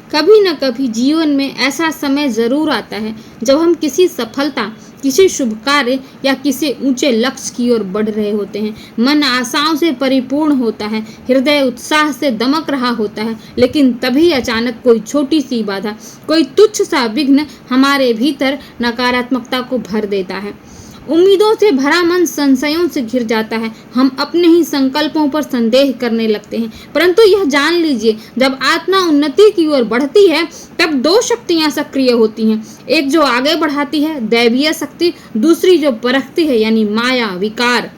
कभी न कभी जीवन में ऐसा समय ज़रूर आता है जब हम किसी सफलता, किसी शुभ कार्य या किसी ऊंचे लक्ष्य की ओर बढ़ रहे होते हैं। मन आशाओं से परिपूर्ण होता है, हृदय उत्साह से दमक रहा होता है, लेकिन तभी अचानक कोई छोटी सी बाधा, कोई तुच्छ सा विघ्न हमारे भीतर नकारात्मकता को भर देता है। उम्मीदों से भरा मन संशयों से घिर जाता है। हम अपने ही संकल्पों पर संदेह करने लगते हैं। परंतु यह जान लीजिए, जब आत्मा उन्नति की ओर बढ़ती है तब दो शक्तियां सक्रिय होती हैं। एक जो आगे बढ़ाती है, दैवीय शक्ति, दूसरी जो परखती है, यानी माया, विकार।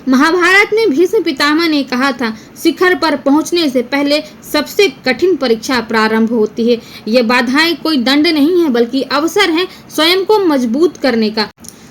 महाभारत में भीष्म पितामह ने कहा था, शिखर पर पहुंचने से पहले सबसे कठिन परीक्षा प्रारंभ होती है। ये बाधाएं कोई दंड नहीं है, बल्कि अवसर है स्वयं को मजबूत करने का,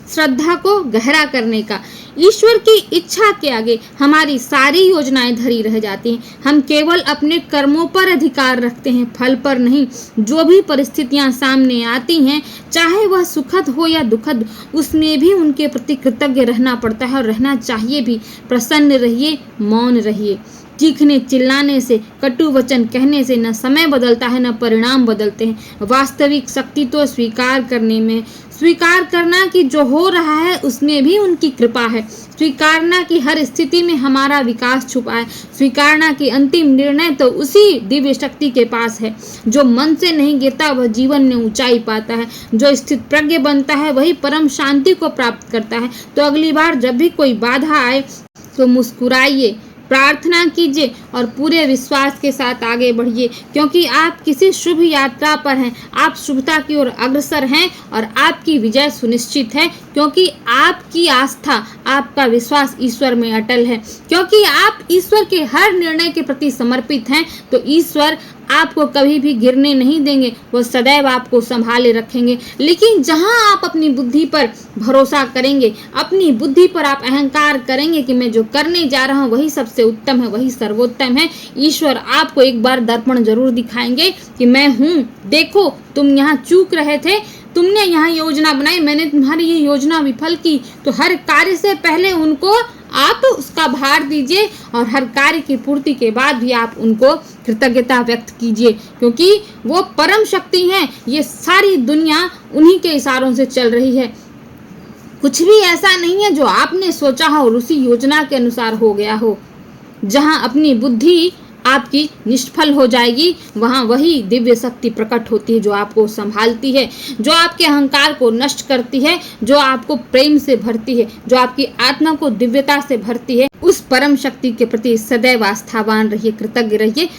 श्रद्धा को गहरा करने का। ईश्वर की इच्छा के आगे हमारी सारी योजनाएं धरी रह जाती हैं। हम केवल अपने कर्मों पर अधिकार रखते हैं, फल पर नहीं। जो भी परिस्थितियां सामने आती हैं, चाहे वह सुखद हो या दुखद, उसमें भी उनके प्रति कृतज्ञ रहना पड़ता है और रहना चाहिए भी। प्रसन्न रहिए, मौन रहिए। चीखने चिल्लाने से, कटु वचन कहने से न समय बदलता है, न परिणाम बदलते हैं। वास्तविक शक्ति तो स्वीकार करने में, स्वीकार करना कि जो हो रहा है उसमें भी उनकी कृपा है, स्वीकारना कि हर स्थिति में हमारा विकास छुपा है, स्वीकारना कि अंतिम निर्णय तो उसी दिव्य शक्ति के पास है। जो मन से नहीं गिरता वह जीवन में ऊंचाई पाता है, जो स्थित प्रज्ञ बनता है वही परम शांति को प्राप्त करता है। तो अगली बार जब भी कोई बाधा आए तो मुस्कुराइए, प्रार्थना कीजिए और पूरे विश्वास के साथ आगे बढ़िए, क्योंकि आप किसी शुभ यात्रा पर हैं। आप शुभता की ओर अग्रसर हैं और आपकी विजय सुनिश्चित है, क्योंकि आपकी आस्था, आपका विश्वास ईश्वर में अटल है। क्योंकि आप ईश्वर के हर निर्णय के प्रति समर्पित हैं, तो ईश्वर आपको कभी भी गिरने नहीं देंगे, वो सदैव आपको संभाले रखेंगे। लेकिन जहां आप अपनी बुद्धि पर भरोसा करेंगे, अपनी बुद्धि पर आप अहंकार करेंगे कि मैं जो करने जा रहा हूं वही सबसे उत्तम है, वही सर्वोत्तम है, ईश्वर आपको एक बार दर्पण जरूर दिखाएंगे कि मैं हूं, देखो तुम यहाँ चूक रहे थे, तुमने यहाँ योजना बनाई, मैंने तुम्हारी ये योजना विफल की। तो हर कार्य से पहले उनको आप उसका भार दीजिए और हर कार्य की पूर्ति के बाद भी आप उनको कृतज्ञता व्यक्त कीजिए, क्योंकि वो परम शक्ति हैं। ये सारी दुनिया उन्हीं के इशारों से चल रही है। कुछ भी ऐसा नहीं है जो आपने सोचा हो और उसी योजना के अनुसार हो गया हो। जहां अपनी बुद्धि आपकी निष्फल हो जाएगी, वहां वही दिव्य शक्ति प्रकट होती है जो आपको संभालती है, जो आपके अहंकार को नष्ट करती है, जो आपको प्रेम से भरती है, जो आपकी आत्मा को दिव्यता से भरती है। उस परम शक्ति के प्रति सदैव आस्थावान रहिए, कृतज्ञ रहिए।